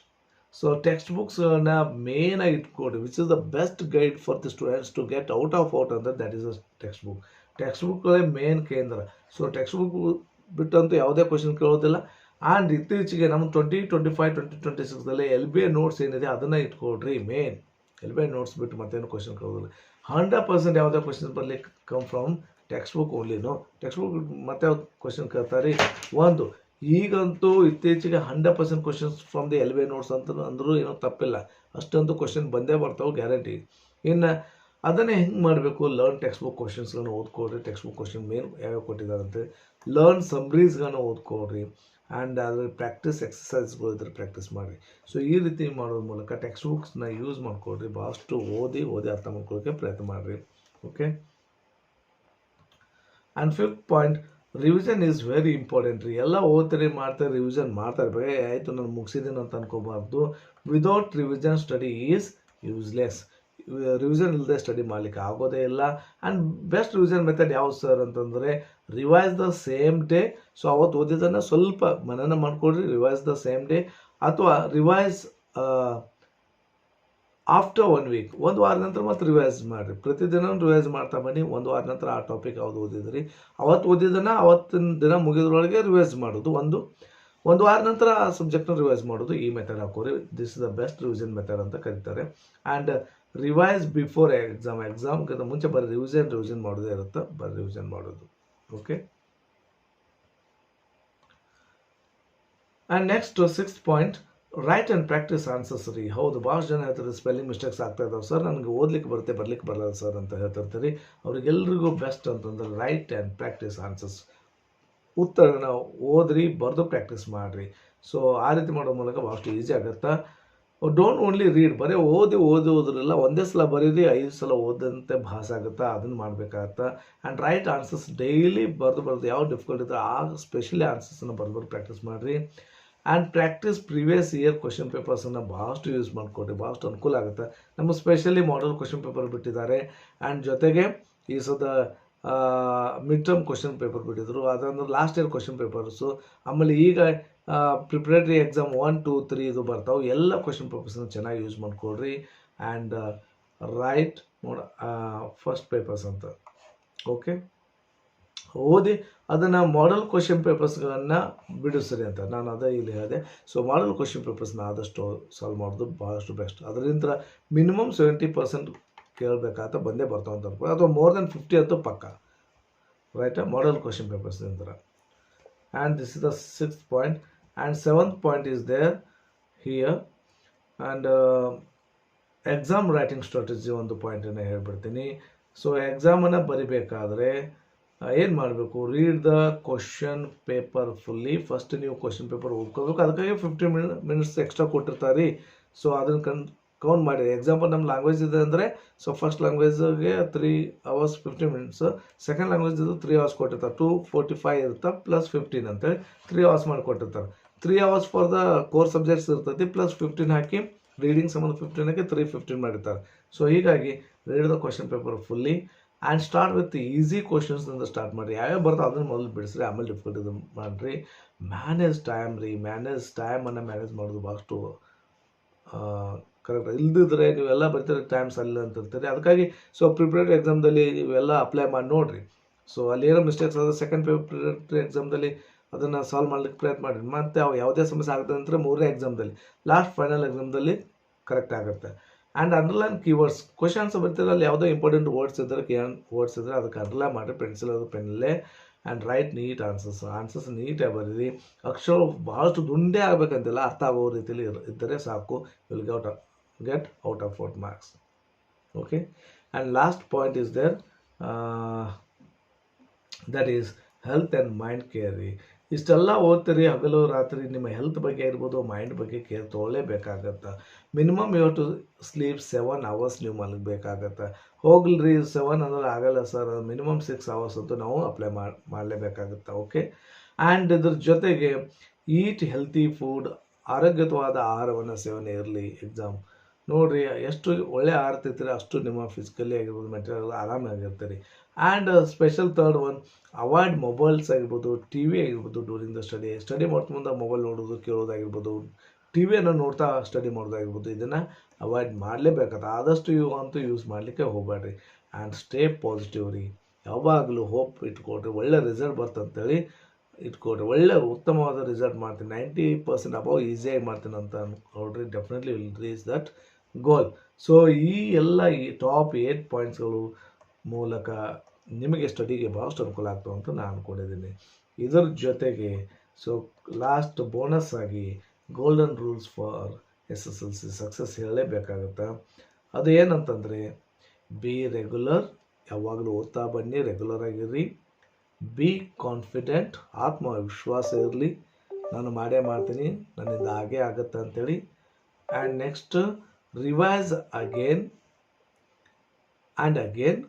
So ಟೆಕ್ಸ್ಟ್ ಬುಕ್ಸ್ಗಳನ್ನ ಮೇನಾಗಿ ಇಟ್ಕೊಡಿ. Which is the best guide for the students to get out ಅಂದರೆ that is a textbook. ಟೆಕ್ಸ್ಟ್ ಬುಕ್ಗಳೇ ಮೇನ್ ಕೇಂದ್ರ. ಸೊ ಟೆಕ್ಸ್ಟ್ ಬುಕ್ ಬಿಟ್ಟಂತೂ ಯಾವುದೇ ಕ್ವಶನ್ ಕೇಳೋದಿಲ್ಲ. ಆ್ಯಂಡ್ ಇತ್ತೀಚೆಗೆ ನಮ್ಮ 2025, 2026ದಲ್ಲಿ LBI ನೋಟ್ಸ್ ಏನಿದೆ ಅದನ್ನು ಇಟ್ಕೊಡ್ರಿ. ಮೇನ್ LBI ನೋಟ್ಸ್ ಬಿಟ್ಟು ಮತ್ತೇನು ಕ್ವಶನ್ ಕೇಳೋದಿಲ್ಲ. 100% ಯಾವುದೇ ಕ್ವಶನ್ ಬರ್ಲಿಕ್ಕೆ ಕಮ್ ಫ್ರಮ್ ಟೆಕ್ಸ್ಟ್ ಬುಕ್ ಓನ್ಲಿನೋ. ಟೆಕ್ಸ್ಟ್ ಬುಕ್ ಮತ್ತೆ ಯಾವ್ದು ಕ್ವಶನ್ ಕೇಳ್ತಾರೆ. ಒಂದು ಈಗಂತೂ ಇತ್ತೀಚೆಗೆ 100% questions from the LBI notes ಅಂತ ಅಂದರೂ ಏನೋ ತಪ್ಪಿಲ್ಲ. ಅಷ್ಟೊಂದು ಕ್ವಶನ್ ಬಂದೇ ಬರ್ತಾವೆ ಗ್ಯಾರಂಟಿ. ಇನ್ನು ಅದನ್ನೇ ಹೆಂಗೆ ಮಾಡಬೇಕು, ಲರ್ನ್ ಟೆಕ್ಸ್ಟ್ ಬುಕ್ ಕ್ವಶನ್ಸ್ಗಳನ್ನ ಓದ್ಕೊಡ್ರಿ. ಟೆಕ್ಸ್ಟ್ ಬುಕ್ ಕ್ವಶನ್ ಮೇನ್ ಯಾವ್ಯಾವ ಕೊಟ್ಟಿದ್ದಾರಂತೆ, ಲರ್ನ್ ಸಮ್ರೀಸ್ಗಳನ್ನ ಓದ್ಕೊಡ್ರಿ. ಆ್ಯಂಡ್ ಅದ್ರಲ್ಲಿ ಪ್ರಾಕ್ಟೀಸ್ ಎಕ್ಸಸೈಸ್ಗಳು ಇದ್ರೆ ಪ್ರಾಕ್ಟೀಸ್ ಮಾಡಿರಿ. ಸೊ ಈ ರೀತಿ ಮಾಡೋದ್ರ ಮೂಲಕ ಟೆಕ್ಸ್ಟ್ ಬುಕ್ಸ್ನ ಯೂಸ್ ಮಾಡಿಕೊಡ್ರಿ. ಭಾಳಷ್ಟು ಓದಿ ಅರ್ಥ ಮಾಡ್ಕೊಳ್ಳೋಕ್ಕೆ ಪ್ರಯತ್ನ ಮಾಡಿರಿ. Okay. And fifth point, revision is very important ರೀ. ಎಲ್ಲ ಓದ್ತಾರೆ ಮಾಡ್ತಾರೆ, ರಿವಿಷನ್ ಮಾಡ್ತಾರೆ. ಆಯಿತು ನಾನು ಮುಗಿಸಿದ್ದೀನಿ ಅಂತ ಅನ್ಕೋಬಾರ್ದು. Without revision study is useless. Revision ಇಲ್ಲದೆ ಸ್ಟಡಿ ಮಾಡಲಿಕ್ಕೆ ಆಗೋದೇ ಇಲ್ಲ. ಆ್ಯಂಡ್ ಬೆಸ್ಟ್ ರಿವಿಷನ್ ಮೆಥಡ್ ಯಾವ್ದು ಸರ್ ಅಂತಂದರೆ, revise the same day. So ಅವತ್ತು ಓದಿದ್ದನ್ನು ಸ್ವಲ್ಪ ಮನನ ಮಾಡಿಕೊಡ್ರಿ, ರಿವೈಸ್ ದ ಸೇಮ್ ಡೇ. ಅಥವಾ ರಿವೈಸ್ ಆಫ್ಟರ್ 1 ವೀಕ್, ಒಂದು ವಾರ ನಂತರ ಮತ್ತೆ ರಿವೈಸ್ ಮಾಡಿರಿ. ಪ್ರತಿದಿನ ರಿವೈಸ್ ಮಾಡ್ತಾ ಬನ್ನಿ. ಒಂದು ವಾರ ನಂತರ ಆ ಟಾಪಿಕ್ ಯಾವುದು ಓದಿದ್ರಿ, ಅವತ್ತು ಓದಿದ್ದನ್ನು ಅವತ್ತಿನ ದಿನ ಮುಗಿದ್ರೊಳಗೆ ರಿವೈಸ್ ಮಾಡೋದು. ಒಂದು ವಾರ ನಂತರ ಆ ಸಬ್ಜೆಕ್ಟ್ನ ರಿವೈಸ್ ಮಾಡೋದು. ಈ ಮೆಥಡ್ ಹಾಕೋರಿ. This is the best revision method ಅಂತ ಕರೀತಾರೆ. ಆ್ಯಂಡ್ ರಿವೈಸ್ ಬಿಫೋರ್ ಎಕ್ಸಾಮ್ಗಿಂತ ಮುಂಚೆ ಬರೀ ರಿವಿಷನ್ ಮಾಡೋದೇ ಇರುತ್ತೆ. ಬರೀ ರಿವಿಷನ್ ಮಾಡೋದು. Okay. And next 6th point, right and practice answers ರೀ. ಹೌದು, ಭಾಳಷ್ಟು ಜನ ಹೇಳ್ತಾರೆ ಸ್ಪೆಲ್ಲಿಂಗ್ ಮಿಸ್ಟೇಕ್ಸ್ ಆಗ್ತಾ ಇದ್ದಾವೆ ಸರ್, ನನಗೆ ಓದ್ಲಿಕ್ಕೆ ಬರ್ಲಿಕ್ಕೆ ಬರಲ್ಲ ಸರ್ ಅಂತ ಹೇಳ್ತಿರ್ತೀರಿ. ಅವ್ರಿಗೆಲ್ರಿಗೂ ಬೆಸ್ಟ್ ಅಂತಂದ್ರೆ ರೈಟ್ ಆ್ಯಂಡ್ ಪ್ರಾಕ್ಟೀಸ್ ಆನ್ಸರ್ಸ್. ಉತ್ತರನ ಓದ್ರಿ, ಬರೆದು ಪ್ರಾಕ್ಟೀಸ್ ಮಾಡಿರಿ. ಸೊ ಆ ರೀತಿ ಮಾಡೋ ಮೂಲಕ ಭಾಳಷ್ಟು ಈಸಿ ಆಗುತ್ತೆ. ಡೋಂಟ್ ಓನ್ಲಿ ರೀಡ್, ಬರೀ ಓದಿಲ್ಲ, ಒಂದೇ ಸಲ ಬರೀರಿ 5 ಸಲ ಓದಂತೆ ಭಾಸ ಆಗುತ್ತೆ. ಅದನ್ನು ಮಾಡಬೇಕಾಗತ್ತೆ. ಆ್ಯಂಡ್ ರೈಟ್ ಆನ್ಸರ್ಸ್ ಡೈಲಿ ಬರೆದು ಯಾವ ಡಿಫಿಕಲ್ಟ್ ಇದ್ದರೆ ಆ ಸ್ಪೆಷಲಿ ಆನ್ಸರ್ಸನ್ನು ಬರೆದು ಪ್ರಾಕ್ಟೀಸ್ ಮಾಡಿರಿ. And practice previous year question ಪೇಪರ್ಸನ್ನು ಭಾಳಷ್ಟು ಯೂಸ್ ಮಾಡಿಕೊಡ್ರಿ. ಭಾಳಷ್ಟು ಅನುಕೂಲ ಆಗುತ್ತೆ. ನಮ್ಮ ಸ್ಪೆಷಲಿ ಮಾಡೆಲ್ ಕ್ವಶನ್ ಪೇಪರ್ ಬಿಟ್ಟಿದ್ದಾರೆ. ಆ್ಯಂಡ್ ಜೊತೆಗೆ ಈ ಸದ ಮಿಡ್ ಟರ್ಮ್ ಕ್ವಶನ್ ಪೇಪರ್ ಬಿಟ್ಟಿದ್ರು, ಅದಂದ್ರೆ ಲಾಸ್ಟ್ ಇಯರ್ ಕ್ವಶನ್ ಪೇಪರ್ಸು. ಆಮೇಲೆ ಈಗ ಪ್ರಿಪ್ರೇಟರಿ ಎಕ್ಸಾಮ್ 1, 2, 3 ಇದು ಬರ್ತಾವೆ. ಎಲ್ಲ ಕ್ವಶನ್ ಪೇಪರ್ಸನ್ನು ಚೆನ್ನಾಗಿ ಯೂಸ್ ಮಾಡಿಕೊಡ್ರಿ. ಆ್ಯಂಡ್ ರೈಟ್ ಫಸ್ಟ್ ಪೇಪರ್ಸ್ ಅಂತ ಓಕೆ, ಓದಿ ಅದನ್ನು ಮಾಡೆಲ್ ಕ್ವಶನ್ ಪೇಪರ್ಸ್ಗಳನ್ನು ಬಿಡಿಸ್ರಿ ಅಂತ ನಾನು ಅದೇ ಇಲ್ಲಿ ಹೇಳಿದೆ. ಸೊ ಮಾಡೆಲ್ ಕ್ವಶನ್ ಪೇಪರ್ಸ್ನ ಆದಷ್ಟು ಸಾಲ್ವ್ ಮಾಡೋದು ಭಾಳಷ್ಟು ಬೆಸ್ಟ್. ಅದರಿಂದ ಮಿನಿಮಮ್ 70% ಕೇಳಬೇಕಾತ ಬಂದೇ ಬರ್ತಾವೆ ಅಂತ ಅನ್ಕೋ, ಅಥವಾ ಮೋರ್ ದೆನ್ 50 ಅಂತೂ ಪಕ್ಕ, ರೈಟ್? ಮಾಡೆಲ್ ಕ್ವಶನ್ ಪೇಪರ್ಸ್ನಿಂದ. And this is the 6th point. And 7th point is there here. And exam writing strategy ಒಂದು ಪಾಯಿಂಟನ್ನು ಹೇಳ್ಬಿಡ್ತೀನಿ. ಸೊ ಎಕ್ಸಾಮನ್ನು ಬರಿಬೇಕಾದ್ರೆ ಏನು ಮಾಡಬೇಕು? Read the question paper fully. First ನೀವು ಕ್ವಶನ್ ಪೇಪರ್ ಓದ್ಕೋಬೇಕು. ಅದಕ್ಕಾಗಿ 15 ಮಿನಿಟ್ಸ್ ಎಕ್ಸ್ಟ್ರಾ ಕೊಟ್ಟಿರ್ತಾರೆ. ಸೊ ಅದನ್ನು ಕೌಂಟ್ ಮಾಡಿ. ಎಕ್ಸಾಂಪಲ್ ನಮ್ಮ ಲ್ಯಾಂಗ್ವೇಜ್ ಇದೆ ಅಂದರೆ, ಸೊ ಫಸ್ಟ್ ಲ್ಯಾಂಗ್ವೇಜ್ಗೆ 3 hours 15 minutes, ಸೆಕೆಂಡ್ ಲ್ಯಾಂಗ್ವೇಜ್ ಇದು 3 hours ಕೊಟ್ಟಿರ್ತಾರೆ. 245 ಇರುತ್ತೆ ಪ್ಲಸ್ 15 ಅಂತೇಳಿ 3 hours ಮಾಡಿ ಕೊಟ್ಟಿರ್ತಾರೆ. 3 hours for the core subjects ಇರ್ತೈತಿ, ಪ್ಲಸ್ 15 ಹಾಕಿ ರೀಡಿಂಗ್ ಸಂಬಂಧ 15 ಹಾಕಿ 315 ಮಾಡಿರ್ತಾರೆ. ಸೊ ಹೀಗಾಗಿ read the question paper fully and start with easy ಕ್ವಶನ್ಸ್ನಿಂದ ಸ್ಟಾರ್ಟ್ ಮಾಡಿರಿ. ಯಾವ್ಯಾವ ಬರ್ತಾವೆ ಅದನ್ನು ಮೊದಲು ಬಿಡಿಸ್ರಿ, ಆಮೇಲೆ ಡಿಫಿಕಲ್ಟ್ ಇದು ಮಾಡಿರಿ. ಮ್ಯಾನೇಜ್ ಟೈಮ್ ರೀ. ಟೈಮನ್ನು ಮ್ಯಾನೇಜ್ ಮಾಡೋದು ಭಾಳಷ್ಟು ಕರೆಕ್ಟ್. ಇಲ್ದಿದ್ರೆ ನೀವೆಲ್ಲ ಬರ್ತೀರಿ ಟೈಮ್ ಸಲ್ಲ ಅಂತಿರ್ತೀರಿ. ಅದಕ್ಕಾಗಿ ಸೊ ಪ್ರಿಪ್ರೇಟರಿ ಎಕ್ಸಾಮ್ದಲ್ಲಿ ಇವೆಲ್ಲ ಅಪ್ಲೈ ಮಾಡಿ ನೋಡಿರಿ. ಸೊ ಅಲ್ಲಿ ಏನೋ ಮಿಸ್ಟೇಕ್ಸ್ ಆದ್ರೆ ಸೆಕೆಂಡ್ ಪ್ರಿಪ್ರೇಟರಿ ಎಕ್ಸಾಮ್ದಲ್ಲಿ ಅದನ್ನು ಸಾಲ್ವ್ ಮಾಡ್ಲಿಕ್ಕೆ ಪ್ರಯತ್ನ ಮಾಡಿರಿ. ಮತ್ತು ಅವು ಯಾವುದೇ ಸಮಸ್ಯೆ ಆಗುತ್ತೆ ಅಂದರೆ 3ನೇ ಎಕ್ಸಾಮ್ದಲ್ಲಿ, ಲಾಸ್ಟ್ ಫೈನಲ್ ಎಕ್ಸಾಮ್ದಲ್ಲಿ ಕರೆಕ್ಟ್ ಆಗುತ್ತೆ. And underline keywords. ಕ್ವಶನ್ಸ್ ಬರ್ತಿದ್ರೆ ಅಲ್ಲಿ ಯಾವುದೋ ಇಂಪಾರ್ಟೆಂಟ್ ವರ್ಡ್ಸ್ ಇದ್ದರೆ ಅದಕ್ಕೆ ಅಂಡರ್ಲೈನ್ ಮಾಡಿ ಪೆನ್ಸಿಲ್ ಅದು ಪೆನ್ನಲ್ಲೇ. ಆ್ಯಂಡ್ ರೈಟ್ ನೀಟ್ ಆನ್ಸರ್ಸ್ ನೀಟಾಗಿ ಬರೀರಿ. ಅಕ್ಷರ ಭಾಳಷ್ಟು ದುಂಡೇ ಆಗಬೇಕಂತಿಲ್ಲ, ಅರ್ಥ ಆಗೋ ರೀತಿಯಲ್ಲಿ ಇದ್ದರೆ ಸಾಕು. Will get out of 4 marks. Okay, and last point is there, that is health and mind care. ಇಷ್ಟೆಲ್ಲ ಓದ್ತೀರಿ ಹಗಲು ರಾತ್ರಿ, ನಿಮ್ಮ ಹೆಲ್ತ್ ಬಗ್ಗೆ ಇರ್ಬೋದು, ಮೈಂಡ್ ಬಗ್ಗೆ ಕೇರ್ ತೊಗೊಳ್ಳೇಬೇಕಾಗತ್ತೆ. Minimum you have to sleep 7 hours ನೀವು ಮಲಗಬೇಕಾಗತ್ತೆ. ಹೋಗ್ಲಿ 7 ಅಂದ್ರೆ ಆಗಲ್ಲ ಸರ್, ಮಿನಿಮಮ್ 6 hours ಅಂತೂ ನಾವು ಅಪ್ಲೈ ಮಾಡಲೇಬೇಕಾಗುತ್ತೆ. ಓಕೆ, ಆ್ಯಂಡ್ ಇದ್ರ ಜೊತೆಗೆ ಈಟ್ ಹೆಲ್ತಿ ಫುಡ್, ಆರೋಗ್ಯವಾದ ಆಹಾರವನ್ನು ಸೇವನೆ ಇರಲಿ. ಎಕ್ಸಾಮ್ ನೋಡಿರಿ, ಎಷ್ಟು ಒಳ್ಳೆ ಆಹಾರ ತಿಂತೀರಿ ಅಷ್ಟು ನಿಮ್ಮ ಫಿಸಿಕಲಿ ಆಗಿರ್ಬೋದು, ಮೆಂಟಲ್ ಆರಾಮಾಗಿರ್ತೀರಿ. And special third one, avoid mobiles ಆಗಿರ್ಬೋದು, ಟಿ ವಿ ಆಗಿರ್ಬೋದು ಡ್ಯೂರಿಂಗ್ ದ ಸ್ಟಡಿ ಮಾಡ್ತಾ ಮುಂದೆ ಮೊಬೈಲ್ ನೋಡೋದು ಕೇಳೋದಾಗಿರ್ಬೋದು, ಟಿ ವಿಯನ್ನು ನೋಡ್ತಾ ಸ್ಟಡಿ ಮಾಡೋದಾಗಿರ್ಬೋದು, ಇದನ್ನು ಅವಾಯ್ಡ್ ಮಾಡಲೇಬೇಕಾದ. ಆದಷ್ಟು ಅಂತೂ ಯೂಸ್ ಮಾಡಲಿಕ್ಕೆ ಹೋಗಬೇಡ್ರಿ. ಆ್ಯಂಡ್ ಸ್ಟೇ ಪಾಸಿಟಿವ್ ರೀ. ಯಾವಾಗಲೂ ಹೋಪ್ ಇಟ್ಕೊಡ್ರಿ, ಒಳ್ಳೆ ರಿಸಲ್ಟ್ ಬರ್ತಂತೇಳಿ ಇಟ್ಕೊಡ್ರಿ. ಒಳ್ಳೆ ಉತ್ತಮವಾದ ರಿಸಲ್ಟ್ ಮಾಡ್ತೀನಿ, 90% ಅಬೌವ್ ಈಸಿಯಾಗಿ ಮಾಡ್ತೀನಿ ಅಂತ ಅಂದ್ಕೊಡ್ರಿ. Definitely will reach that goal. So ಈ ಎಲ್ಲ ಈ ಟಾಪ್ 8 ಪಾಯಿಂಟ್ಸ್ಗಳು ಮೂಲಕ ನಿಮಗೆ ಸ್ಟಡಿಗೆ ಭಾಳಷ್ಟು ಅನುಕೂಲ ಆಗ್ತವೆ ಅಂತ ನಾನು ಅಂದ್ಕೊಂಡಿದ್ದೀನಿ. ಇದರ ಜೊತೆಗೆ ಸೊ ಲಾಸ್ಟ್ ಬೋನಸ್ ಆಗಿ golden rules for SSLC success ಹೇಳಲೇಬೇಕಾಗತ್ತೆ. ಅದು ಏನಂತಂದರೆ, ಬಿ ರೆಗ್ಯುಲರ್, ಯಾವಾಗಲೂ ಓದ್ತಾ ಬನ್ನಿ, ರೆಗ್ಯುಲರ್ ಆಗಿರ್ರಿ. ಬಿ ಕಾನ್ಫಿಡೆಂಟ್, ಆತ್ಮವಿಶ್ವಾಸ ಇರಲಿ, ನಾನು ಮಾಡೇ ಮಾಡ್ತೀನಿ, ನನ್ನಿಂದ ಹಾಗೇ ಆಗುತ್ತೆ ಅಂಥೇಳಿ. And next revise again and again,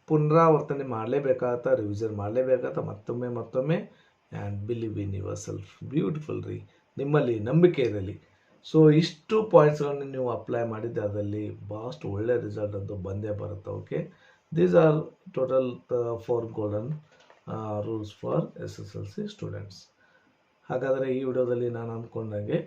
ಪುನರಾವರ್ತನೆ ಮಾಡಲೇಬೇಕಾಗತ್ತೆ, ರಿವಿಷನ್ ಮಾಡಲೇಬೇಕಾಗತ್ತೆ ಮತ್ತೊಮ್ಮೆ. And believe in your self. Beautiful ರೀ, ನಿಮ್ಮಲ್ಲಿ ನಂಬಿಕೆ ಇರಲಿ. ಸೊ ಇಷ್ಟು ಪಾಯಿಂಟ್ಸ್ಗಳನ್ನು ನೀವು ಅಪ್ಲೈ ಮಾಡಿದ್ದೆ ಅದರಲ್ಲಿ ಭಾಳಷ್ಟು ಒಳ್ಳೆ ರಿಸಲ್ಟ್ ಅಂತೂ ಬಂದೇ ಬರುತ್ತೆ. Okay, these are total 4 golden rules for SSLC students. ಹಾಗಾದರೆ ಈ ವಿಡಿಯೋದಲ್ಲಿ ನಾನು ಅಂದ್ಕೊಂಡಂಗೆ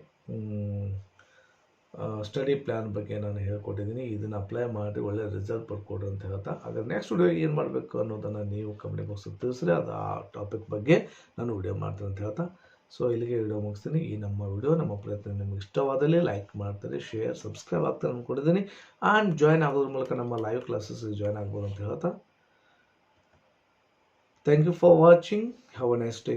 ಸ್ಟಡಿ ಪ್ಲ್ಯಾನ್ ಬಗ್ಗೆ ನಾನು ಹೇಳ್ಕೊಟ್ಟಿದ್ದೀನಿ. ಇದನ್ನು ಅಪ್ಲೈ ಮಾಡಿ ಒಳ್ಳೆ ರಿಸಲ್ಟ್ ಪಡ್ಕೊಡ್ರಿ ಅಂತ ಹೇಳ್ತಾ, ಹಾಗಾದ್ರೆ ನೆಕ್ಸ್ಟ್ ವಿಡಿಯೋ ಏನು ಮಾಡಬೇಕು ಅನ್ನೋದನ್ನು ನೀವು ಕಮೆಂಟ್ ಬಾಕ್ಸಲ್ಲಿ ತಿಳಿಸ್ರಿ. ಅದು ಆ ಟಾಪಿಕ್ ಬಗ್ಗೆ ನಾನು ವಿಡಿಯೋ ಮಾಡ್ತೀನಿ ಅಂತ ಹೇಳ್ತಾ, ಸೊ ಇಲ್ಲಿಗೆ ವಿಡಿಯೋ ಮುಗಿಸ್ತೀನಿ. ಈ ನಮ್ಮ ಪ್ರಯತ್ನ ನಿಮಗೆ ಇಷ್ಟವಾದಲ್ಲಿ ಲೈಕ್ ಮಾಡ್ತಾರೆ, ಶೇರ್, ಸಬ್ಸ್ಕ್ರೈಬ್ ಆಗ್ತಾರೆ ಅಂದ್ಕೊಂಡಿದ್ದೀನಿ. ಆ್ಯಂಡ್ ಜಾಯ್ನ್ ಆಗೋದ್ರ ಮೂಲಕ ನಮ್ಮ ಲೈವ್ ಕ್ಲಾಸಸ್ ಜಾಯ್ನ್ ಆಗ್ಬೋದು ಅಂತ ಹೇಳ್ತಾ, thank you for watching. Have a nice day.